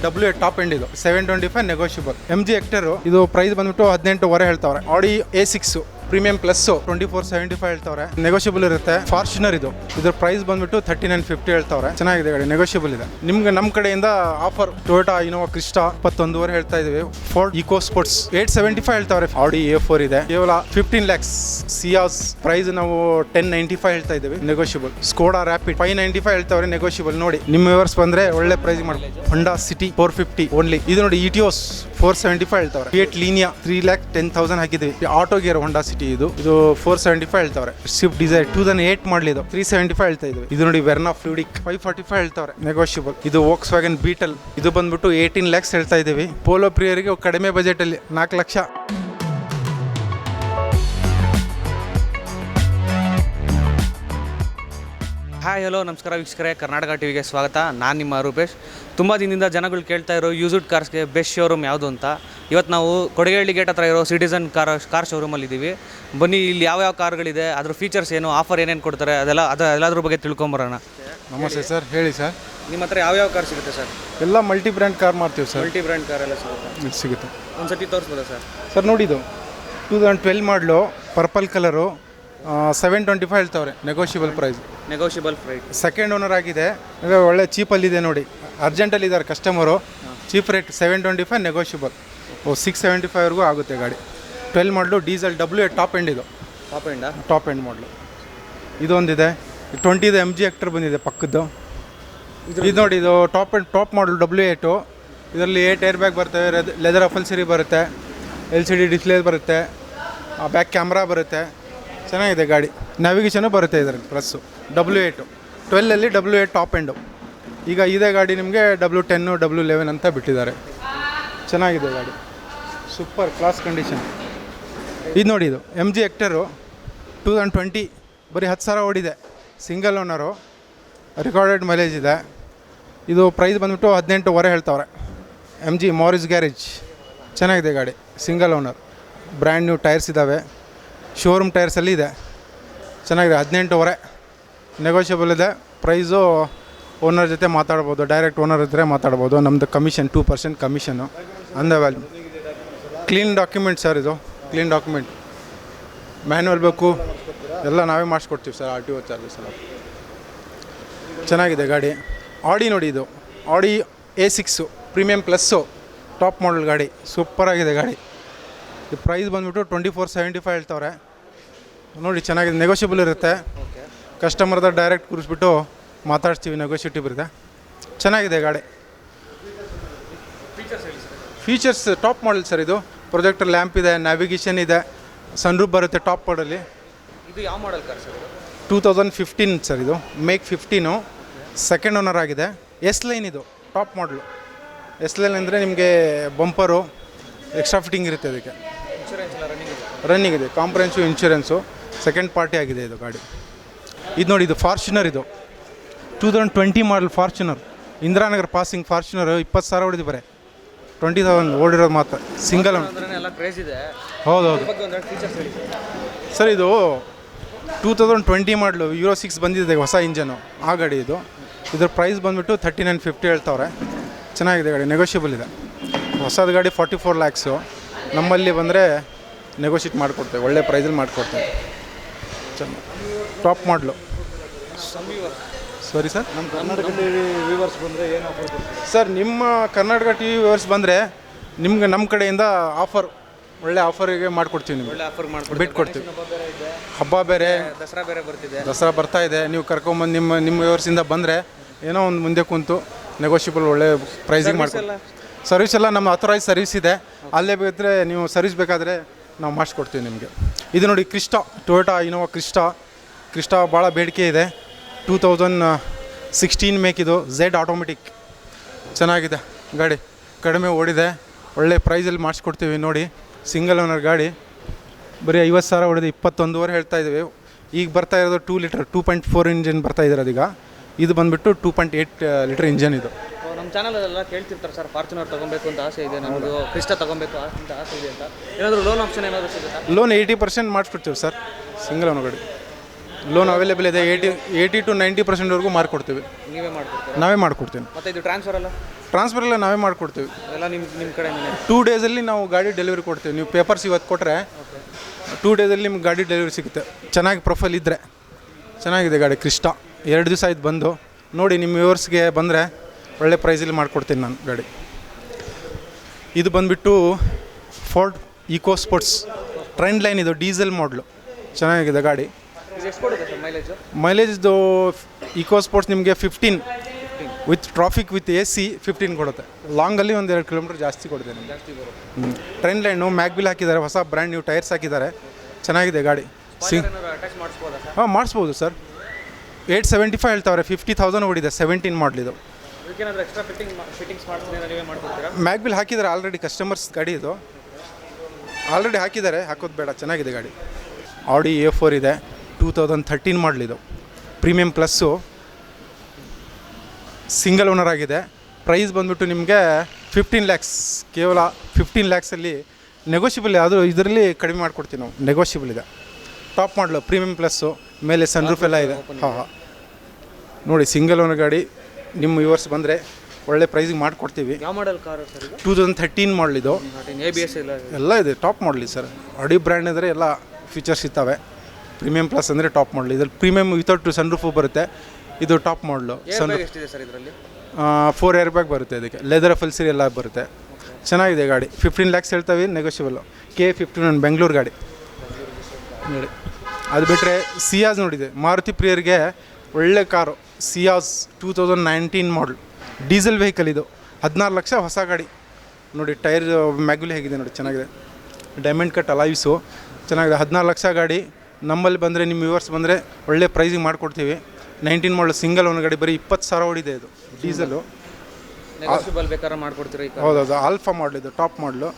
W top end ಇದು 725 negotiable. MG hectare ಇದು price ಬಂದ್ಬಿಟ್ಟು 18.5 ಹೇಳ್ತಾವ್ರೆ. ಆಡಿ A6 ಪ್ರೀಮಿಯಂ ಪ್ಲಸ್ 2475 ಹೇಳ್ತಾವ್ರೆ. ನೆಗೋಷಿಯಬಲ್ ಇರುತ್ತೆ. ಫಾರ್ಚುನರ್ ಇದ್ರ ಪ್ರೈಸ್ ಬಂದ್ಬಿಟ್ಟು 3950 ಹೇಳ್ತಾವ್ರೆ. ಚೆನ್ನಾಗಿದೆ ಗಾಡಿ, ನೆಗೋಷಿಯಬಲ್ ಇದೆ. ನಿಮ್ಗೆ ನಮ್ಮ ಕಡೆಯಿಂದ ಆಫರ್ ಟೊಯೋಟಾ ಇನೋವಾ ಕ್ರಿಸ್ಟಾ 21.5 ಹೇಳ್ತಾ ಇದೀವಿ. ಫೋರ್ಡ್ ಇಕೋ ಸ್ಪೋರ್ಟ್ಸ್ 875 ಹೇಳ್ತಾವ್ರೆ. ಆಡಿ A4 ಇದೆ, ಕೇವಲ 15 lakhs. ಸಿಯಾಸ್ ಪ್ರೈಸ್ ನಾವು 1095 ಹೇಳ್ತಾ ಇದೀವಿ, ನೆಗೋಷಿಯಬಲ್. ಸ್ಕೋಡಾ ರ್ಯಾಪಿಡ್ 595 ಹೇಳ್ತಾವ್ರೆ, ನೆಗೋಷಿಯಬಲ್. ನೋಡಿ ನಿಮ್ಮ ವ್ಯೂವರ್ಸ್ ಬಂದ್ರೆ ಒಳ್ಳೆ ಪ್ರೈಸ್ ಮಾಡಿ. Honda City 450 only. ಇದು ನೋಡಿ ಇಟಿಯೋಸ್ 475 ಹೇಳ್ತಾವ್ರೆ. ಫಿಯಟ್ ಲೀನಿಯಾ 3,10,000 ಹಾಕಿದ್ವಿ. ಆಟೋ ಗೇರ್ ಹೊಂಡಾ ಸಿಟಿ ಇದು 475 ಹೇಳ್ತಾವ್ರೆ. ಸ್ವಿಫ್ಟ್ ಡಿಸೈರ್ 2008 ಮಾಡಲಿ ಇದು 375 ಹೇಳ್ತಾ ಇದ್ವಿ. ಇದು ನೋಡಿ ವೆರ್ನಾ ಫ್ಲೂಡಿಕ್ 545 ಹೇಳ್ತಾವ್ರೆ, ನೆಗೋಷಿಯಬಲ್. ಇದು ವೋಕ್ಸ್ ವ್ಯಾಗನ್ ಬೀಟಲ್ ಇದು ಬಂದ್ಬಿಟ್ಟು 18 lakhs ಹೇಳ್ತಾ ಇದೀವಿ. ಪೋಲೋ ಪ್ರಿಯರಿಗೆ ಕಡಿಮೆ ಬಜೆಟ್ ಅಲ್ಲಿ 4 ಲಕ್ಷ. ಹಾಯ್ ಹಲೋ ನಮಸ್ಕಾರ ವೀಕ್ಷಕರೇ, ಕರ್ನಾಟಕ ಟಿವಿಗೆ ಸ್ವಾಗತ. ನಾನು ನಿಮ್ಮ ರೂಪೇಶ್. ತುಂಬ ದಿನದಿಂದ ಜನಗಳು ಕೇಳ್ತಾ ಇರೋ ಯೂಸ್ಡ್ ಕಾರ್ಸ್ಗೆ ಬೆಸ್ಟ್ ಶೋರೂಮ್ ಯಾವುದು ಅಂತ. ಇವತ್ತು ನಾವು ಕೊಡಿಗೆಹಳ್ಳಿ ಗೇಟ್ ಹತ್ರ ಇರೋ ಸಿಟಿಸನ್ ಕಾರ್ ಶೋರೂಮಲ್ಲಿ ಇದ್ದೀವಿ. ಬನ್ನಿ, ಇಲ್ಲಿ ಯಾವ್ಯಾವ ಕಾರ್ಗಳಿದೆ, ಅದ್ರ ಫೀಚರ್ಸ್ ಏನು, ಆಫರ್ ಏನೇನು ಕೊಡ್ತಾರೆ, ಅದೆಲ್ಲದ್ರ ಬಗ್ಗೆ ತಿಳ್ಕೊಂಬರೋಣ. ನಮಸ್ತೆ ಸರ್, ಹೇಳಿ ಸರ್. ನಿಮ್ಮ ಹತ್ರ ಯಾವ್ಯಾವ ಕಾರ್ ಸಿಗುತ್ತೆ ಸರ್? ಎಲ್ಲ ಮಲ್ಟಿ ಬ್ರ್ಯಾಂಡ್ ಕಾರ್ ಮಾಡ್ತೀವಿ ಸರ್. ಮಲ್ಟಿ ಬ್ರ್ಯಾಂಡ್ ಕಾರ್ ಎಲ್ಲ ಸಿಗುತ್ತೆ. ಒಂದು ಸತಿ ತೋರಿಸ್ಬೋದಾ ಸರ್? ಸರ್ ನೋಡಿ, ಇದು 2012 ಮಾಡಲು ಪರ್ಪಲ್ ಕಲರು 725 ಹೇಳ್ತಾವ್ರೆ, ನೆಗೋಷಿಯಬಲ್ ಪ್ರೈಸ್. ಸೆಕೆಂಡ್ ಓನರ್ ಆಗಿದೆ, ಒಳ್ಳೆ ಚೀಪಲ್ಲಿದೆ ನೋಡಿ. ಅರ್ಜೆಂಟಲ್ಲಿದ್ದಾರೆ ಕಸ್ಟಮರು. Cheap rate 725 negotiable. 675ವರೆಗೂ ಆಗುತ್ತೆ ಗಾಡಿ. 12 model diesel W top end ಇದು. ಟಾಪ್ ಎಂಡ್ ಮಾಡಲು ಇದೊಂದಿದೆ. 20 MG ಹೆಕ್ಟರ್ ಬಂದಿದೆ ಪಕ್ಕದ್ದು. ಇದು ನೋಡಿ, ಇದು ಟಾಪ್ ಮಾಡಲು W8. ಇದರಲ್ಲಿ 8 ಏರ್ ಬ್ಯಾಗ್ ಬರ್ತವೆ, ಲೆದರ್ ಅಫಲ್ಸರಿ ಬರುತ್ತೆ, LCD ಡಿಸ್ಪ್ಲೇ ಬರುತ್ತೆ, ಬ್ಯಾಕ್ ಕ್ಯಾಮ್ರಾ ಬರುತ್ತೆ. ಚೆನ್ನಾಗಿದೆ ಗಾಡಿ. ನ್ಯಾವಿಗೇಷನು ಬರುತ್ತೆ ಇದರಲ್ಲಿ. Plus W8 12ಅಲ್ಲಿ W8 top end. ಈಗ ಇದೇ ಗಾಡಿ ನಿಮಗೆ W10 W11 ಅಂತ ಬಿಟ್ಟಿದ್ದಾರೆ. ಚೆನ್ನಾಗಿದೆ ಗಾಡಿ, ಸೂಪರ್ ಕ್ಲಾಸ್ ಕಂಡೀಷನ್. ಇದು ನೋಡಿ, ಇದು MG ಹೆಕ್ಟರು 2020 ಬರೀ 10,000 ಓಡಿದೆ. ಸಿಂಗಲ್ ಓನರು, ರೆಕಾರ್ಡೆಡ್ ಮೈಲೇಜ್ ಇದೆ. ಇದು ಪ್ರೈಸ್ ಬಂದ್ಬಿಟ್ಟು 18.5 ಹೇಳ್ತಾವ್ರೆ. MG ಮಾರಿಸ್ garage. ಚೆನ್ನಾಗಿದೆ ಗಾಡಿ, single owner, brand new tyres ಇದ್ದಾವೆ. ಶೋರೂಮ್ ಟೈರ್ಸಲ್ಲಿ ಇದೆ. ಚೆನ್ನಾಗಿದೆ. 18.5 ನೆಗೋಷಿಯಬಲ್ ಇದೆ. ಪ್ರೈಸು ಓನರ್ ಜೊತೆ ಮಾತಾಡ್ಬೋದು, ಡೈರೆಕ್ಟ್ ಓನರ್ ಇದ್ದರೆ ಮಾತಾಡ್ಬೋದು. ನಮ್ಮದು ಕಮಿಷನ್ 2% ಕಮಿಷನ್ನು ಅಂದ ವ್ಯಾಲ್ಯೂ. ಕ್ಲೀನ್ ಡಾಕ್ಯುಮೆಂಟ್ ಸರ್, ಇದು ಕ್ಲೀನ್ ಡಾಕ್ಯುಮೆಂಟ್. ಮ್ಯಾನ್ಯುವಲ್ ಬೇಕು ಎಲ್ಲ ನಾವೇ ಮಾಡಿಸ್ಕೊಡ್ತೀವಿ ಸರ್. RTO ಚಾರ್ಜಸ್ ಎಲ್ಲ. ಚೆನ್ನಾಗಿದೆ ಗಾಡಿ. ಆಡಿ ನೋಡಿ, ಇದು ಆಡಿ A6 ಪ್ರೀಮಿಯಂ ಪ್ಲಸ್ಸು ಟಾಪ್ ಮಾಡಲ್ ಗಾಡಿ. ಸೂಪರಾಗಿದೆ ಗಾಡಿ. ಈ ಪ್ರೈಸ್ ಬಂದುಬಿಟ್ಟು 2475 ಹೇಳ್ತಾವ್ರೆ. ನೋಡಿ, ಚೆನ್ನಾಗಿದೆ. ನೆಗೋಷಿಯಬಲ್ ಇರುತ್ತೆ. ಕಸ್ಟಮರ್ದ ಡೈರೆಕ್ಟ್ ಕೂರಿಸ್ಬಿಟ್ಟು ಮಾತಾಡ್ತೀವಿ, ನೆಗೋಷಿಯೇಟಿವ್ ಇರುತ್ತೆ. ಚೆನ್ನಾಗಿದೆ ಗಾಡಿ. ಫೀಚರ್ಸ್ ಟಾಪ್ ಮಾಡಲ್ ಸರ್. ಇದು ಪ್ರೊಜೆಕ್ಟರ್ ಲ್ಯಾಂಪ್ ಇದೆ, ನ್ಯಾವಿಗೇಷನ್ ಇದೆ, ಸನ್ರೂಫ್ ಬರುತ್ತೆ ಟಾಪ್ ಮಾಡಲ್ಲಿ. ಇದು ಯಾವ ಮಾಡಲ್ ಕಾರ್ ಸರ್? 2015 ಸರ್. ಇದು ಮೇಕ್ 15. ಸೆಕೆಂಡ್ ಓನರ್ ಆಗಿದೆ. S ಲೈನ್ ಇದು ಟಾಪ್ ಮಾಡಲು. S ಲೈನ್ ಅಂದರೆ ನಿಮಗೆ ಬಂಪರು, ಎಕ್ಸ್ಟ್ರಾ ಫಿಟ್ಟಿಂಗ್ ಇರುತ್ತೆ. ಅದಕ್ಕೆ ರನ್ನಿಂಗ್ ಇದೆ. ಕಾಂಪ್ರಹೆನ್ಸಿವ್ ಇನ್ಶೂರೆನ್ಸು, ಸೆಕೆಂಡ್ ಪಾರ್ಟಿ ಆಗಿದೆ ಇದು ಗಾಡಿ. ಇದು ನೋಡಿ, ಇದು ಫಾರ್ಚುನರ್. ಇದು 2020 ಮಾಡಲ್ ಫಾರ್ಚುನರ್. ಇಂದಿರಾನಗರ್ ಪಾಸಿಂಗ್ ಫಾರ್ಚುನರ್ 20,000 ಹೊಡೆದು ಬರೀ 20,000 ಓಡಿರೋದು ಮಾತ್ರ. ಸಿಂಗಲ್ ಹೌದೌದು ಸರ್. ಇದು 2020 ಮಾಡಲು Euro 6 ಬಂದಿದೆ, ಹೊಸ ಇಂಜನು, ಆ ಗಾಡಿ ಇದು. ಇದ್ರ ಪ್ರೈಸ್ ಬಂದುಬಿಟ್ಟು 3950 ಹೇಳ್ತಾವ್ರೆ. ಚೆನ್ನಾಗಿದೆ ಗಾಡಿ, ನೆಗೋಷಿಯಬಲ್ ಇದೆ. ಹೊಸದು ಗಾಡಿ 44 lakhs. ನಮ್ಮಲ್ಲಿ ಬಂದರೆ ನೆಗೋಷಿಯೇಟ್ ಮಾಡಿಕೊಡ್ತೇವೆ, ಒಳ್ಳೆ ಪ್ರೈಸಲ್ಲಿ ಮಾಡಿಕೊಡ್ತೇವೆ. ಚೆನ್ನಾಗಿ ಟಾಪ್ ಮಾಡಲು. ಸರಿ ಸರ್, ನಮ್ಮ ಕರ್ನಾಟಕ ಟಿವಿ ವ್ಯೂವರ್ಸ್ ಬಂದರೆ ಏನು ಆಫರ್ ಕೊಡ್ತೀವಿ ಸರ್? ನಿಮ್ಮ ಕರ್ನಾಟಕ ಟಿವಿ ವ್ಯೂವರ್ಸ್ ಬಂದರೆ ನಿಮ್ಗೆ ನಮ್ಮ ಕಡೆಯಿಂದ ಆಫರ್, ಒಳ್ಳೆ ಆಫರಿಗೆ ಮಾಡಿಕೊಡ್ತೀವಿ. ನಿಮ್ಗೆ ಒಳ್ಳೆ ಆಫರ್ ಬಿಟ್ಕೊಡ್ತೀವಿ. ಹಬ್ಬ ಬೇರೆ, ದಸರಾ ಬೇರೆ ಬರ್ತಿದೆ. ದಸರಾ ಬರ್ತಾ ಇದೆ. ನೀವು ಕರ್ಕೊಂಬಂದು ನಿಮ್ಮ ವ್ಯೂವರ್ಸಿಂದ ಬಂದರೆ ಏನೋ ಒಂದು ಮುಂದೆ ಕುಂತು ನೆಗೋಷಿಯಬಲ್ ಒಳ್ಳೆ ಪ್ರೈಸಿಂಗ್ ಮಾಡ್ಕೊಡ್ತೀವಿ. ಸರ್ವಿಸ್ ಎಲ್ಲ ನಮ್ಮ ಅಥರೈಸ್ ಸರ್ವಿಸ್ ಇದೆ. ಅಲ್ಲೇ ಬೇಕಾದರೆ ನೀವು ಸರ್ವಿಸ್ ಬೇಕಾದರೆ ನಾವು ಮಾಡಿಸ್ಕೊಡ್ತೀವಿ ನಿಮಗೆ. ಇದು ನೋಡಿ, ಕ್ರಿಸ್ಟಾ ಟೊಯೋಟಾ ಇನೋವಾ ಕ್ರಿಸ್ಟಾ ಭಾಳ ಬೇಡಿಕೆ ಇದೆ. 2016 ಮೇಕ್ ಇದು. Z automatic. ಚೆನ್ನಾಗಿದೆ ಗಾಡಿ, ಕಡಿಮೆ ಓಡಿದೆ, ಒಳ್ಳೆ ಪ್ರೈಸಲ್ಲಿ ಮಾಡಿಸ್ಕೊಡ್ತೀವಿ. ನೋಡಿ, ಸಿಂಗಲ್ ಓನರ್ ಗಾಡಿ. ಬರೀ 50,000 ಹೊಡೆದು 21.5 ಹೇಳ್ತಾ ಇದ್ದೀವಿ. ಈಗ ಬರ್ತಾ ಇರೋದು 2 ಲೀಟರ್ 2.4 ಇಂಜಿನ್ ಬರ್ತಾ ಇರೋದು ಈಗ. ಇದು ಬಂದುಬಿಟ್ಟು 2.8 ಲೀಟರ್ ಇಂಜನ್ ಇದು. ನಮ್ಮ ಚಾನಲಲ್ಲೆಲ್ಲ ಕೇಳ್ತಿರ್ತಾರೆ ಸರ್, ಫಾರ್ಚುನರ್ ತೊಗೊಬೇಕು ಅಂತ ಆಸೆ ಇದೆ, ನಮ್ಮದು ಕ್ರಿಸ್ಟಾ ತೊಗೊಬೇಕು ಅಂತ ಆಸೆ ಇದೆ ಅಂತ. ಏನಾದರೂ ಲೋನ್ ಆಪ್ಷನ್ ಏನಾದರೂ ಸಿಗುತ್ತಾ? ಲೋನ್ 80% ಮಾಡಿಸ್ಬಿಡ್ತೀವಿ ಸರ್, ಸಿಂಗಲ್ ಓನರ್ ಗಾಡಿ. ಲೋನ್ ಅವೈಲೇಬಲ್ ಇದೆ. 80 to 90% ಮಾಡ್ಕೊಡ್ತೀವಿ. ನೀವೇ ಮಾಡ್ಕೊಡ್ತೀರಾ? ನಾವೇ ಮಾಡ್ಕೊಡ್ತೀವಿ. ಮತ್ತು ಇದು ಟ್ರಾನ್ಸ್ಫರ್ ಅಲ್ಲ? ಟ್ರಾನ್ಸ್ಫರ್ ಎಲ್ಲ ನಾವೇ ಮಾಡ್ಕೊಡ್ತೀವಿ. ಎಲ್ಲ ನಿಮ್ಮ ಕಡೆನೇ? 2 ಡೇಸಲ್ಲಿ ನಾವು ಗಾಡಿ ಡೆಲಿವರಿ ಕೊಡ್ತೀವಿ. ನೀವು ಪೇಪರ್ಸ್ ಇವತ್ತು ಕೊಟ್ಟರೆ 2 ಡೇಸಲ್ಲಿ ನಿಮ್ಗೆ ಗಾಡಿ ಡೆಲಿವರಿ ಸಿಗುತ್ತೆ. ಚೆನ್ನಾಗಿ ಪ್ರೊಫೈಲ್ ಇದ್ದರೆ. ಚೆನ್ನಾಗಿದೆ ಗಾಡಿ. ಕ್ರಿಸ್ಟಾ 2 ದಿವಸ ಆಯ್ತು ಬಂದು. ನೋಡಿ ನಿಮ್ಮ ವ್ಯೂವರ್ಸ್ಗೆ ಬಂದರೆ ಒಳ್ಳೆ ಪ್ರೈಸಲ್ಲಿ ಮಾಡಿಕೊಡ್ತೀನಿ ನಾನು ಗಾಡಿ. ಇದು ಬಂದುಬಿಟ್ಟು Ford Eco Sports trend line. ಇದು ಡೀಸೆಲ್ ಮಾಡಲು. ಚೆನ್ನಾಗಿದೆ ಗಾಡಿ. ಎಷ್ಟು ಕೊಡುತ್ತೆ ಸರ್ ಮೈಲೇಜು? ಮೈಲೇಜ್ದು ಈಕೋ ಸ್ಪೋರ್ಟ್ಸ್ ನಿಮಗೆ 15 ವಿತ್ ಟ್ರಾಫಿಕ್ ವಿತ್ AC 15 ಕೊಡುತ್ತೆ. ಲಾಂಗಲ್ಲಿ 1-2 ಕಿಲೋಮೀಟರ್ ಜಾಸ್ತಿ ಕೊಡುತ್ತೆ ನಿಮಗೆ. ಜಾಸ್ತಿ ಬರುತ್ತೆ. ಟ್ರೆಂಡ್ ಲೈನು ಮ್ಯಾಗ್ಬಿಲ್ ಹಾಕಿದ್ದಾರೆ. ಹೊಸ ಬ್ರ್ಯಾಂಡ್ ನ್ಯೂ ಟೈರ್ಸ್ ಹಾಕಿದ್ದಾರೆ. ಚೆನ್ನಾಗಿದೆ ಗಾಡಿ. ಅಟ್ಯಾಚ್ ಮಾಡಿಸ್ಬೋದಾ ಸರ್? ಹಾಂ ಮಾಡಿಸ್ಬೋದು ಸರ್. 875 ಹೇಳ್ತಾವ್ರೆ. 50,000 ಓಡಿದೆ. 17 ಮಾಡಲಿದು. ಅದಕ್ಕೇನಾದರೂ ಎಕ್ಸ್ಟ್ರಾ ಫಿಟ್ಟಿಂಗ್ಸ್ ಮಾಡಿಸಿದ್ರೆ ನೀವೇ ಮಾಡ್ಕೊಡ್ತೀರಾ? ಮ್ಯಾಗ್ಬಿಲ್ ಹಾಕಿದ್ದಾರೆ ಆಲ್ರೆಡಿ. ಕಸ್ಟಮರ್ಸ್ ಗಾಡಿ ಇದು ಆಲ್ರೆಡಿ ಹಾಕಿದ್ದಾರೆ. ಹಾಕೋದು ಬೇಡ. ಚೆನ್ನಾಗಿದೆ ಗಾಡಿ. ಆಡಿ A4 ಇದೆ. 2013 ಮಾಡಲಿದು. Premium plus. ಸಿಂಗಲ್ ಓನರ್ ಆಗಿದೆ. ಪ್ರೈಸ್ ಬಂದುಬಿಟ್ಟು ನಿಮಗೆ 15 lakhs. ಕೇವಲ 15 lakhsಲ್ಲಿ ನೆಗೋಷಿಯಬಲ್. ಯಾವುದೂ ಇದರಲ್ಲಿ ಕಡಿಮೆ ಮಾಡಿಕೊಡ್ತೀವಿ ನಾವು. ನೆಗೋಷಿಯಬಲ್ ಇದೆ. ಟಾಪ್ ಮಾಡಲು ಪ್ರೀಮಿಯಂ ಪ್ಲಸ್ಸು. ಮೇಲೆ ಸನ್ರೂಫ್ ಎಲ್ಲ ಇದೆ. ಹಾಂ ನೋಡಿ ಸಿಂಗಲ್ ಓನರ್ ಗಾಡಿ. ನಿಮ್ಮ ವ್ಯೂವರ್ಸ್ ಬಂದರೆ ಒಳ್ಳೆ ಪ್ರೈಸಿಗೆ ಮಾಡಿಕೊಡ್ತೀವಿ. ಯಾವ ಮಾಡೆಲ್ ಕಾರು ಸರ್ ಇದು? 2013 ಮಾಡಲಿದು. ABS ಎಲ್ಲ ಇದೆ. ಟಾಪ್ ಮಾಡಲಿ ಸರ್. ಆಡಿ ಬ್ರ್ಯಾಂಡ್ ಅಂದರೆ ಎಲ್ಲ ಫೀಚರ್ಸ್ ಇದ್ದಾವೆ. ಪ್ರೀಮಿಯಂ ಪ್ಲಸ್ ಅಂದರೆ ಟಾಪ್ ಮಾಡಲಿ. ಇದ್ರಲ್ಲಿ ಪ್ರೀಮಿಯಂ ವಿತೌಟ್ ಸನ್ರೂಫು ಬರುತ್ತೆ. ಇದು ಟಾಪ್ ಮಾಡಲು. ಎಷ್ಟಿದೆ ಸರ್ ಇದರಲ್ಲಿ? 4 ಏರ್ ಬ್ಯಾಗ್ ಬರುತ್ತೆ. ಇದಕ್ಕೆ ಲೆದರ್ ಫುಲ್ಸಿರಿ ಎಲ್ಲ ಬರುತ್ತೆ. ಚೆನ್ನಾಗಿದೆ ಗಾಡಿ. 15 lakhs ಹೇಳ್ತೇವೆ. ನೆಗೋಷಿಯಬಲ್ಲು. K51 ಬೆಂಗಳೂರು ಗಾಡಿ ನೋಡಿ. ಅದು ಬಿಟ್ಟರೆ ಸಿಯಾಜ್ ನೋಡಿದೆ. ಮಾರುತಿ ಪ್ರಿಯರಿಗೆ ಒಳ್ಳೆ ಕಾರು. ಸಿಯಾಜ್ 2019 ಮಾಡಲ್ ಡೀಸೆಲ್ ವೆಹಿಕಲ್. ಇದು 16 ಲಕ್ಷ ಹೊಸ ಗಾಡಿ. ನೋಡಿ ಟೈರ್ ಮ್ಯಾಗ್ಯುಲಿ ಹೇಗಿದೆ ನೋಡಿ. ಚೆನ್ನಾಗಿದೆ. Diamond cut alloys. ಚೆನ್ನಾಗಿದೆ. 16 ಲಕ್ಷ ಗಾಡಿ. ನಮ್ಮಲ್ಲಿ ಬಂದರೆ ನಿಮ್ಮ ವ್ಯೂವರ್ಸ್ ಬಂದರೆ ಒಳ್ಳೆ ಪ್ರೈಸಿಗೆ ಮಾಡಿಕೊಡ್ತೀವಿ. 19 ಮಾಡಲ್ ಸಿಂಗಲ್ ಓನ್ ಗಾಡಿ. ಬರೀ 20,000 ಓಡಿದೆ ಇದು ಡೀಸೆಲು. ಬೇಕಾದ್ರೆ ಮಾಡ್ಕೊಡ್ತೀರಾ? ಹೌದೌದು. ಆಲ್ಫಾ ಮಾಡಲಿದ್ದು ಟಾಪ್ ಮಾಡಲು.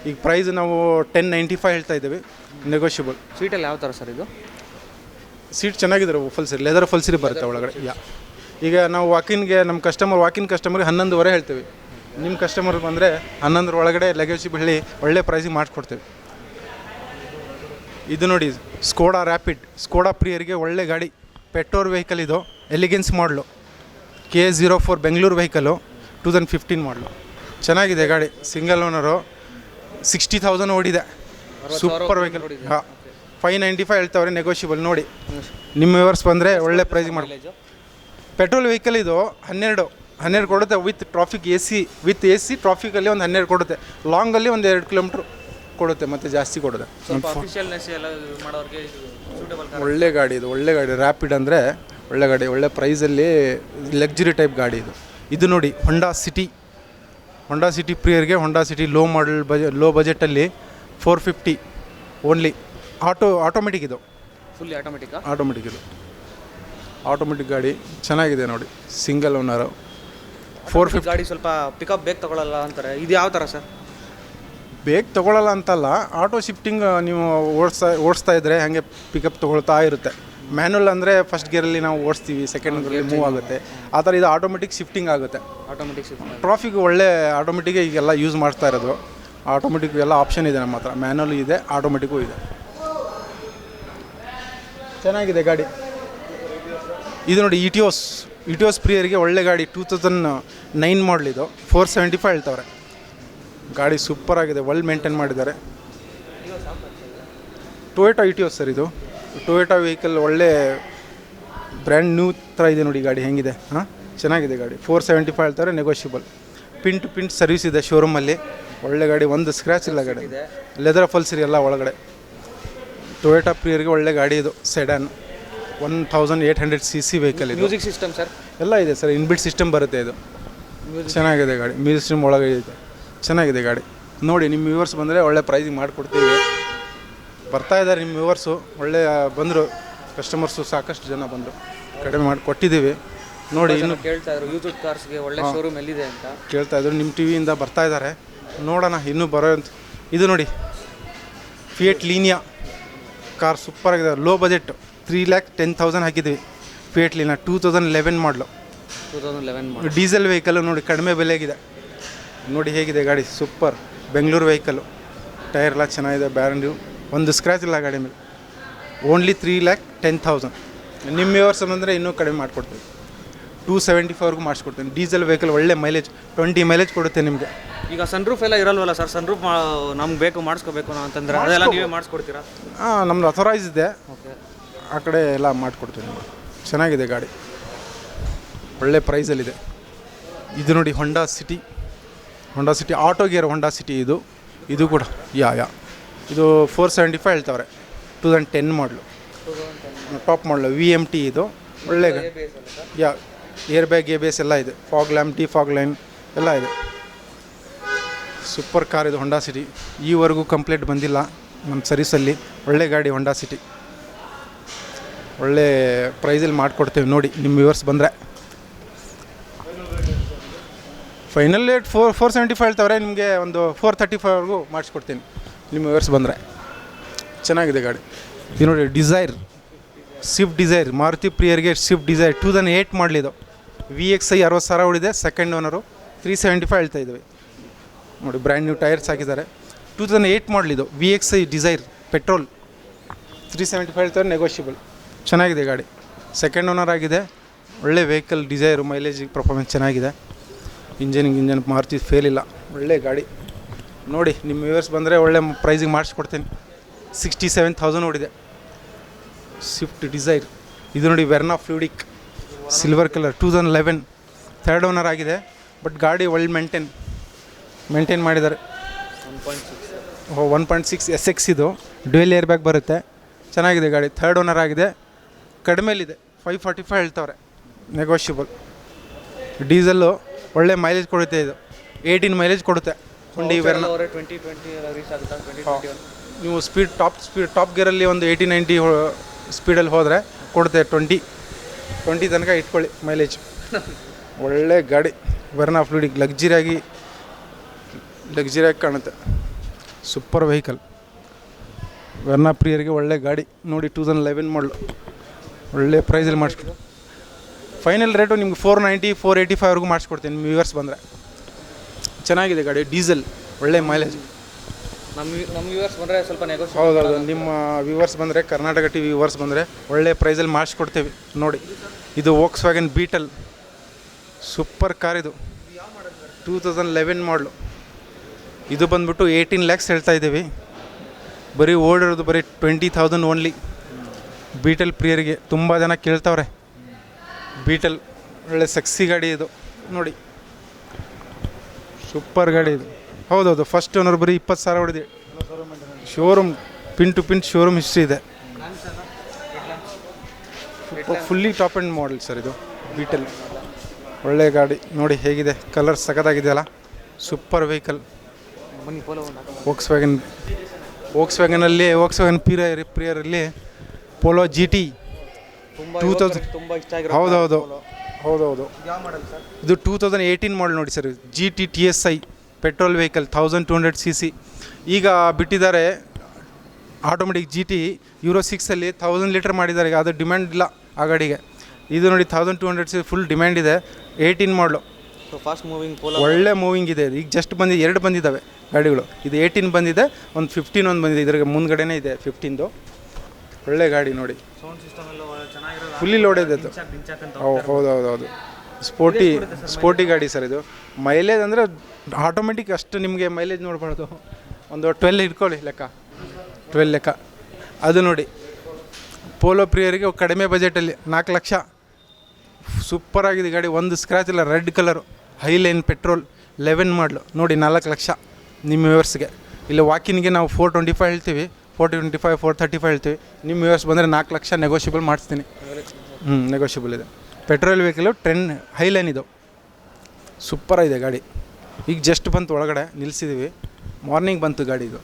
ಈಗ ಪ್ರೈಸ್ ನಾವು 1095 ಹೇಳ್ತಾ ಇದ್ದೀವಿ. ನೆಗೋಷಿಯಬಲ್. ಸೀಟಲ್ಲಿ ಯಾವ ಥರ ಸರ್ ಇದು? ಸೀಟ್ ಚೆನ್ನಾಗಿದ್ದಾರೆ. ಫುಲ್ಸಿರಿ ಲೆದರ್ ಫುಲ್ಸಿರಿ ಬರುತ್ತೆ ಒಳಗಡೆ. ಈಗ ನಾವು ವಾಕಿನ್ಗೆ ನಮ್ಮ ವಾಕಿನ್ ಕಸ್ಟಮರ್ಗೆ 11,500 ಹೇಳ್ತೀವಿ. ನಿಮ್ಮ ಕಸ್ಟಮರ್ ಬಂದರೆ 11 ಒಳಗಡೆ ನೆಗೋಷಿಯಬಲ್ ಹೇಳಿ ಒಳ್ಳೆ ಪ್ರೈಸಿಗೆ ಮಾಡಿಕೊಡ್ತೀವಿ. ಇದು ನೋಡಿ ಸ್ಕೋಡಾ ರ್ಯಾಪಿಡ್. ಸ್ಕೋಡಾ ಪ್ರಿಯರಿಗೆ ಒಳ್ಳೆ ಗಾಡಿ. Petrol vehicle. ಇದು ಎಲಿಗೆನ್ಸ್ ಮಾಡಲು. K04 Bengaluru vehicle. 2015 ಮಾಡಲು. ಚೆನ್ನಾಗಿದೆ ಗಾಡಿ. Single owner. 60,000 ಓಡಿದೆ. Super vehicle. ಹಾಂ 595 ಹೇಳ್ತಾವ್ರೆ. ನೆಗೋಷಿಯಬಲ್. ನೋಡಿ ನಿಮ್ಮ ವ್ಯೂವರ್ಸ್ ಬಂದರೆ ಒಳ್ಳೆ ಪ್ರೈಸಿಗೆ ಮಾಡಿ. Petrol vehicle. ಇದು 12 ಕೊಡುತ್ತೆ ವಿತ್ ಟ್ರಾಫಿಕ್ AC ಟ್ರಾಫಿಕಲ್ಲಿ 12 ಕೊಡುತ್ತೆ. ಲಾಂಗಲ್ಲಿ 1-2 ಕಿಲೋಮೀಟ್ರ್ ಕೊಡುತ್ತೆ. ಮತ್ತು ಜಾಸ್ತಿ ಕೊಡುತ್ತೆ. ಒಳ್ಳೆ ಗಾಡಿ ಇದು. ಒಳ್ಳೆ ಗಾಡಿ. ರ್ಯಾಪಿಡ್ ಅಂದರೆ ಒಳ್ಳೆ ಗಾಡಿ. ಒಳ್ಳೆ ಪ್ರೈಸಲ್ಲಿ ಲಕ್ಸುರಿ ಟೈಪ್ ಗಾಡಿ ಇದು. ಇದು ನೋಡಿ ಹೊಂಡಾ ಸಿಟಿ ಪ್ರಿಯರ್ಗೆ. ಹೊಂಡಾ ಸಿಟಿ ಲೋ ಬಜೆಟಲ್ಲಿ 450 ಓನ್ಲಿ. ಆಟೋಮೆಟಿಕ್ ಇದು. ಫುಲ್ಲಿ ಆಟೋಮೆಟಿಕ್ ಇದು. ಆಟೋಮೆಟಿಕ್ ಗಾಡಿ. ಚೆನ್ನಾಗಿದೆ ನೋಡಿ. Single owner. 450 ಗಾಡಿ. ಸ್ವಲ್ಪ ಪಿಕಪ್ ಬೇಗ ತೊಗೊಳ್ಳಲ್ಲ ಅಂತಾರೆ. ಇದು ಯಾವ ಥರ ಸರ್? ಬೇಗ ತೊಗೊಳ್ಳಲ್ಲ ಅಂತಲ್ಲ. ಆಟೋ ಶಿಫ್ಟಿಂಗ್ ನೀವು ಓಡಿಸ್ತಾ ಇದ್ದರೆ ಹಾಗೆ ಪಿಕಪ್ ತೊಗೊಳ್ತಾ ಇರುತ್ತೆ. ಮ್ಯಾನುವಲ್ ಅಂದರೆ ಫಸ್ಟ್ ಗೇರಲ್ಲಿ ನಾವು ಓಡಿಸ್ತೀವಿ. ಸೆಕೆಂಡ್ ಗೇರಲ್ಲಿ ಮೂವ್ ಆಗುತ್ತೆ. ಆ ಥರ ಇದು ಆಟೋಮೆಟಿಕ್ ಶಿಫ್ಟಿಂಗ್ ಆಗುತ್ತೆ. ಟ್ರಾಫಿಕ್ ಒಳ್ಳೆ ಆಟೋಮೆಟಿಕ್ ಈಗೆಲ್ಲ ಯೂಸ್ ಮಾಡ್ತಾ ಇರೋದು. ಆಟೋಮೆಟಿಕ್ ಎಲ್ಲ ಆಪ್ಷನ್ ಇದೆ ನಮ್ಮ ಹತ್ರ. ಮ್ಯಾನುವಲ್ ಇದೆ, ಆಟೋಮೆಟಿಕ್ಕು ಇದೆ. ಚೆನ್ನಾಗಿದೆ ಗಾಡಿ. ಇದು ನೋಡಿ ಇಟಿಯೋಸ್ ಪ್ರಿಯರಿಗೆ ಒಳ್ಳೆ ಗಾಡಿ. 2009 ಮಾಡಲಿದು. 475 ಹೇಳ್ತವ್ರೆ. ಗಾಡಿ ಸೂಪರ್ ಆಗಿದೆ. ವೆಲ್ ಮೇಂಟೈನ್ ಮಾಡಿದ್ದಾರೆ. ಟೊಯೋಟಾ ಇಟಿಯೋಸ್ ಸರ್ ಇದು. Toyota vehicle. ಒಳ್ಳೆ ಬ್ರ್ಯಾಂಡ್ ನ್ಯೂ ಥರ ಇದೆ ನೋಡಿ ಗಾಡಿ ಹೆಂಗಿದೆ. ಹಾಂ ಚೆನ್ನಾಗಿದೆ ಗಾಡಿ. 475 ಹೇಳ್ತಾರೆ. Negotiable. Pin to pin service ಇದೆ ಶೋರೂಮಲ್ಲಿ. ಒಳ್ಳೆ ಗಾಡಿ. ಒಂದು ಸ್ಕ್ರ್ಯಾಚ್ ಇಲ್ಲ ಗಾಡಿ. ಲೆದರ್ ಫಲ್ಸಿರಿ ಎಲ್ಲ ಒಳಗಡೆ. ಟೊಯೋಟಾ ಪ್ರಿಯರಿಗೆ ಒಳ್ಳೆ ಗಾಡಿ ಇದು. ಸೆಡಾನ್ 1800cc ವೆಹಿಕಲ್ ಇದು. ಮ್ಯೂಸಿಕ್ ಸಿಸ್ಟಮ್ ಸರ್ ಎಲ್ಲ ಇದೆ ಸರ್. ಇನ್ಬಿಲ್ಟ್ ಸಿಸ್ಟಮ್ ಬರುತ್ತೆ ಇದು. ಚೆನ್ನಾಗಿದೆ ಗಾಡಿ. ಮ್ಯೂಸಿಕ್ ಸಿಸ್ಟಮ್ ಒಳಗೆ ಇದೆ. ಚೆನ್ನಾಗಿದೆ ಗಾಡಿ. ನೋಡಿ ನಿಮ್ಮ ವ್ಯೂವರ್ಸ್ ಬಂದರೆ ಒಳ್ಳೆ ಪ್ರೈಸಿಗೆ ಮಾಡಿಕೊಡ್ತೀವಿ. ಬರ್ತಾ ಇದ್ದಾರೆ ನಿಮ್ಮ ವ್ಯೂವರ್ಸು. ಒಳ್ಳೆ ಬಂದರು ಕಸ್ಟಮರ್ಸು. ಸಾಕಷ್ಟು ಜನ ಬಂದರು. ಕಡಿಮೆ ಮಾಡಿ ಕೊಟ್ಟಿದ್ದೀವಿ. ನೋಡಿ ಇನ್ನು ಕೇಳ್ತಾಯಿದ್ರು ಯೂಸ್ಡ್ ಕಾರ್ಸ್ಗೆ ಒಳ್ಳೆ ಶೋರೂಮ್ ಎಲ್ಲಿದೆ ಅಂತ ಕೇಳ್ತಾಯಿದ್ರು. ನಿಮ್ಮ ಟಿವಿಯಿಂದ ಬರ್ತಾ ಇದ್ದಾರೆ. ನೋಡೋಣ ಇನ್ನೂ ಬರೋ. ಇದು ನೋಡಿ ಫಿಯೇಟ್ ಲೀನಿಯಾ ಕಾರ್. ಸೂಪರಾಗಿದೆ. ಲೋ ಬಜೆಟ್ 3,10,000 ಹಾಕಿದ್ದೀವಿ. Fiat Linea 2011 model. Diesel vehicle. ನೋಡಿ ಕಡಿಮೆ ಬೆಲೆಗಿದೆ. ನೋಡಿ ಹೇಗಿದೆ ಗಾಡಿ. ಸೂಪರ್. ಬೆಂಗಳೂರು ವೆಹಿಕಲ್ಲು. ಟೈರ್ ಎಲ್ಲ ಚೆನ್ನಾಗಿದೆ. Brand new. ಒಂದು ಸ್ಕ್ರ್ಯಾಚ್ ಇಲ್ಲ ಗಾಡಿ ಮೇಲೆ. ಓನ್ಲಿ 3,10,000. ನಿಮ್ಮ ವ್ಯೂವರ್ಸ್ ಬಂದರೆ ಇನ್ನೂ ಕಡಿಮೆ ಮಾಡಿಕೊಡ್ತೀವಿ. 275ವರೆಗೂ ಮಾಡಿಸ್ಕೊಡ್ತೀನಿ. ಡೀಸೆಲ್ ವೆಹಿಕಲ್ ಒಳ್ಳೆ ಮೈಲೇಜ್, 20 ಮೈಲೇಜ್ ಕೊಡುತ್ತೆ ನಿಮಗೆ. ಈಗ ಸನ್ರೂಫ್ ಎಲ್ಲ ಇರಲ್ವಲ್ಲ ಸರ್? ಸನ್ರೂಫ್ ನಮ್ಗೆ ಬೇಕು ಮಾಡಿಸ್ಕೋಬೇಕು ಅಂತಂದರೆ ಅದೆಲ್ಲ ನೀವೇ ಮಾಡಿಸ್ಕೊಡ್ತೀರಾ? ಹಾಂ, ನಮ್ದು ಅಥರೈಸ್ ಇದೆ. ಓಕೆ, ಆ ಕಡೆ ಎಲ್ಲ ಮಾಡಿಕೊಡ್ತೀವಿ. ನಿಮಗೆ ಚೆನ್ನಾಗಿದೆ ಗಾಡಿ, ಒಳ್ಳೆ ಪ್ರೈಸಲ್ಲಿದೆ. ಇದು ನೋಡಿ ಹೊಂಡಾ ಸಿಟಿ ಆಟೋ ಗೇರ್ ಹೊಂಡಾ ಸಿಟಿ. ಇದು ಕೂಡ ಇದು 475 ಹೇಳ್ತವ್ರೆ. 2010 ಮಾಡಲು, ಟಾಪ್ ಮಾಡಲು, VMT. ಇದು ಒಳ್ಳೆ ಏರ್ ಬ್ಯಾಗ್, ABS ಎಲ್ಲ ಇದೆ. ಫಾಗ್ ಲ್ಯಾಂಪ್, ಫಾಗ್ ಲೈನ್ ಎಲ್ಲ ಇದೆ. ಸೂಪರ್ ಕಾರ್ ಇದು ಹೊಂಡಾ ಸಿಟಿ. ಈವರೆಗೂ ಕಂಪ್ಲೇಂಟ್ ಬಂದಿಲ್ಲ ನಮ್ಮ ಸರ್ವಿಸಲ್ಲಿ. ಒಳ್ಳೆ ಗಾಡಿ ಹೊಂಡಾ ಸಿಟಿ, ಒಳ್ಳೆ ಪ್ರೈಸಲ್ಲಿ ಮಾಡಿಕೊಡ್ತೇವೆ ನೋಡಿ. ನಿಮ್ಮ ವ್ಯೂವರ್ಸ್ ಬಂದರೆ ಫೈನಲ್ ರೇಟ್ 475 ಹೇಳ್ತವ್ರೆ. ನಿಮಗೆ ಒಂದು 435ವರೆಗೂ ಮಾಡಿಸ್ಕೊಡ್ತೀನಿ ನಿಮ್ಮ ವ್ಯೂವರ್ಸ್ ಬಂದರೆ. ಚೆನ್ನಾಗಿದೆ ಗಾಡಿ. ಇದು ನೋಡಿ ಡಿಸೈರ್, ಸ್ವಿಫ್ಟ್ ಡಿಸೈರ್, ಮಾರುತಿ ಪ್ರಿಯರಿಗೆ ಸ್ವಿಫ್ಟ್ ಡಿಸೈರ್ 2008 ಮಾಡಲಿದ್ದು. VXI 60,000 ಹೊಡಿದೆ. ಸೆಕೆಂಡ್ ಓನರು 375 ಹೇಳ್ತಾ ಇದ್ದೀವಿ ನೋಡಿ. ಬ್ರ್ಯಾಂಡ್ ನ್ಯೂ ಟೈರ್ಸ್ ಹಾಕಿದ್ದಾರೆ. 2008 ಮಾಡಲಿದ್ದು VXI ಡಿಸೈರ್ ಪೆಟ್ರೋಲ್ 375 ಹೇಳ್ತಾರೆ. ನೆಗೋಷಿಯಬಲ್. ಚೆನ್ನಾಗಿದೆ ಗಾಡಿ, ಸೆಕೆಂಡ್ ಓನರ್ ಆಗಿದೆ. ಒಳ್ಳೆ ವೆಹಿಕಲ್, ಡಿಸೈರು, ಮೈಲೇಜ್, ಪರ್ಫಾರ್ಮೆನ್ಸ್ ಚೆನ್ನಾಗಿದೆ. ಇಂಜನ್ ಮಾರುತಿ ಫೇಲ್ ಇಲ್ಲ. ಒಳ್ಳೆ ಗಾಡಿ ನೋಡಿ. ನಿಮ್ಮ ವ್ಯೂವರ್ಸ್ ಬಂದರೆ ಒಳ್ಳೆ ಪ್ರೈಸಿಗೆ ಮಾಡಿಸ್ಕೊಡ್ತೀನಿ. 67,000 ಹೊಡಿದೆ. Swift Dzire. ಇದು ನೋಡಿ Verna fluidic silver colour 2011 third owner ಆಗಿದೆ. ಬಟ್ ಗಾಡಿ ಒಳ್ಳೆ ಮೇಂಟೈನ್ ಮಾಡಿದ್ದಾರೆ. 1.6 SX ಇದು ಡ್ಯುಯಲ್ ಏರ್ ಬ್ಯಾಗ್ ಬರುತ್ತೆ. ಚೆನ್ನಾಗಿದೆ ಗಾಡಿ. ಥರ್ಡ್ ಓನರ್ ಆಗಿದೆ. ಕಡಿಮೆಲಿದೆ. 545 ಹೇಳ್ತವ್ರೆ. ನೆಗೋಷಿಯಬಲ್. ಡೀಸೆಲ್ಲು ಒಳ್ಳೆ ಮೈಲೇಜ್ ಕೊಡುತ್ತೆ. ಇದು 18 ಮೈಲೇಜ್ ಕೊಡುತ್ತೆ. ಹುಂಡಿ ವೆರ್ನಾ. ನೀವು ಟಾಪ್ ಗೇರಲ್ಲಿ ಒಂದು 80-90 ಸ್ಪೀಡಲ್ಲಿ ಹೋದರೆ ಕೊಡುತ್ತೆ. 20 ತನಕ ಇಟ್ಕೊಳ್ಳಿ ಮೈಲೇಜ್. ಒಳ್ಳೆ ಗಾಡಿ ವೆರ್ನಾ ಫ್ಲೂಡಿಕ್. ಲಕ್ಸುರಿಯಾಗಿ ಕಾಣುತ್ತೆ. Super vehicle. ವೆರ್ನಾ ಪ್ರಿಯರಿಗೆ ಒಳ್ಳೆ ಗಾಡಿ ನೋಡಿ. 2011 ಮಾಡಲು. ಒಳ್ಳೆ ಪ್ರೈಸಲ್ಲಿ ಮಾಡಿಸ್ಕೊಡಿ. ಫೈನಲ್ ರೇಟು ನಿಮ್ಗೆ 490, 485ವರೆಗೂ ಮಾಡಿಸ್ಕೊಡ್ತೀನಿ ನಿಮ್ಮ ವ್ಯೂವರ್ಸ್ ಬಂದರೆ. ಚೆನ್ನಾಗಿದೆ ಗಾಡಿ. ಡೀಸೆಲ್, ಒಳ್ಳೆ ಮೈಲೇಜ್. ನಮ್ಮ ವ್ಯೂವರ್ಸ್ ಬಂದರೆ ಸ್ವಲ್ಪ ಹೌದೌದು. ನಿಮ್ಮ ವ್ಯೂವರ್ಸ್ ಬಂದರೆ, ಕರ್ನಾಟಕ TV ವ್ಯೂವರ್ಸ್ ಬಂದರೆ ಒಳ್ಳೆ ಪ್ರೈಸಲ್ಲಿ ಮಾಡಿಸ್ಕೊಡ್ತೇವೆ ನೋಡಿ. ಇದು ವೋಕ್ಸ್ವ್ಯಾಗನ್ ಬೀಟಲ್ ಸೂಪರ್ ಕಾರ್. ಇದು 2011 ಮಾಡಲು. ಇದು ಬಂದುಬಿಟ್ಟು 18 lakhs ಹೇಳ್ತಾ ಇದ್ದೀವಿ. ಬರೀ ಓಡಿರೋದು ಬರೀ 20,000 ಓನ್ಲಿ. ಬೀಟಲ್ ಪ್ರಿಯರಿಗೆ ತುಂಬ ಜನ ಕೇಳ್ತವ್ರೆ. ಬೀಟಲ್ ಒಳ್ಳೆ ಸೆಕ್ಸಿ ಗಾಡಿ ಇದು ನೋಡಿ. ಸೂಪರ್ ಗಾಡಿ ಇದು. ಹೌದೌದು. ಫಸ್ಟ್ ಓನರ್ ಬರೀ 20,000 ಹೊಡಿದೆ. Showroom pin to pin showroom history ಇದೆ. Fully top end model sir ಇದು ಬೀಟಲ್. ಒಳ್ಳೆ ಗಾಡಿ ನೋಡಿ ಹೇಗಿದೆ. ಕಲರ್ ಸಖತ್ತಾಗಿದೆಯಲ್ಲ. Super vehicle. ವೋಕ್ಸ್ವ್ಯಾಗನ್ ಪ್ರಿಯರಲ್ಲಿ ಪೋಲೋ GT 2000 ತುಂಬ ಇಷ್ಟ ಆಗಿರೋ. ಹೌದೌದು. ಇದು 2018 ಮಾಡಲ್ ನೋಡಿ sir. GT TSI petrol vehicle 1200cc. ಈಗ ಬಿಟ್ಟಿದ್ದಾರೆ ಆಟೋಮೆಟಿಕ್ GT Euro 6ಅಲ್ಲಿ 1000 ಲೀಟರ್ ಮಾಡಿದ್ದಾರೆ. ಈಗ ಅದು ಡಿಮ್ಯಾಂಡ್ ಇಲ್ಲ ಆ ಗಾಡಿಗೆ. ಇದು ನೋಡಿ 1200cc ಫುಲ್ ಡಿಮ್ಯಾಂಡ್ ಇದೆ. 18 ಮಾಡಲು. ಫಾಸ್ಟ್ ಮೂವಿಂಗ್, ಒಳ್ಳೆ ಮೂವಿಂಗ್ ಇದೆ. ಈಗ ಜಸ್ಟ್ ಬಂದಿದೆ, 2 ಬಂದಿದ್ದಾವೆ ಗಾಡಿಗಳು. ಇದು 18 ಬಂದಿದೆ, ಒಂದು 15 ಒಂದು ಬಂದಿದೆ. ಇದ್ರಾಗ ಮುಂದ್ಗಡೆನೇ ಇದೆ 15ದು. ಒಳ್ಳೆ ಗಾಡಿ ನೋಡಿ. ಸೌಂಡ್ ಸಿಸ್ಟಮ್ ಎಲ್ಲ ಚೆನ್ನಾಗಿರೋ, ಫುಲ್ಲಿ ಲೋಡೆಡ್ ಅದು. ಹೌದೌದು. ಸ್ಪೋರ್ಟಿ ಗಾಡಿ ಸರ್ ಇದು. ಮೈಲೇಜ್ ಅಂದರೆ ಆಟೋಮೆಟಿಕ್ ಅಷ್ಟು ನಿಮಗೆ ಮೈಲೇಜ್ ನೋಡ್ಬಾರ್ದು. ಒಂದು 12 ಇಟ್ಕೊಳ್ಳಿ ಲೆಕ್ಕ. 12 ಲೆಕ್ಕ. ಅದು ನೋಡಿ ಪೋಲೋ ಪ್ರಿಯರಿಗೆ ಕಡಿಮೆ ಬಜೆಟಲ್ಲಿ 4 ಲಕ್ಷ. ಸೂಪರಾಗಿದೆ ಗಾಡಿ. ಒಂದು ಸ್ಕ್ರ್ಯಾಚ್ ಇಲ್ಲ. ರೆಡ್ ಕಲರು, ಹೈಲೈನ್ ಪೆಟ್ರೋಲ್ 11 ಮಾಡಲು ನೋಡಿ. 4 ಲಕ್ಷ ನಿಮ್ಮ ವ್ಯೂವರ್ಸ್ಗೆ. ಇಲ್ಲಿ ವಾಕಿನ್ಗೆ ನಾವು 425 ಹೇಳ್ತೀವಿ, 425, 435 ಹೇಳ್ತೀವಿ. ನಿಮ್ಮ ವ್ಯೂವರ್ಸ್ ಬಂದರೆ 4 ಲಕ್ಷ ನೆಗೋಷಿಯಬಲ್ ಮಾಡಿಸ್ತೀನಿ. ನೆಗೋಷಿಯಬಲ್ ಇದೆ. ಪೆಟ್ರೋಲ್ ವೆಹಿಕಲು ಹೈಲೈನ್ ಇದು. ಸೂಪರಾಗಿದೆ ಗಾಡಿ. ಈಗ ಜಸ್ಟ್ ಬಂತು, ಒಳಗಡೆ ನಿಲ್ಲಿಸಿದ್ದೀವಿ. ಮಾರ್ನಿಂಗ್ ಬಂತು ಗಾಡಿ ಇದು.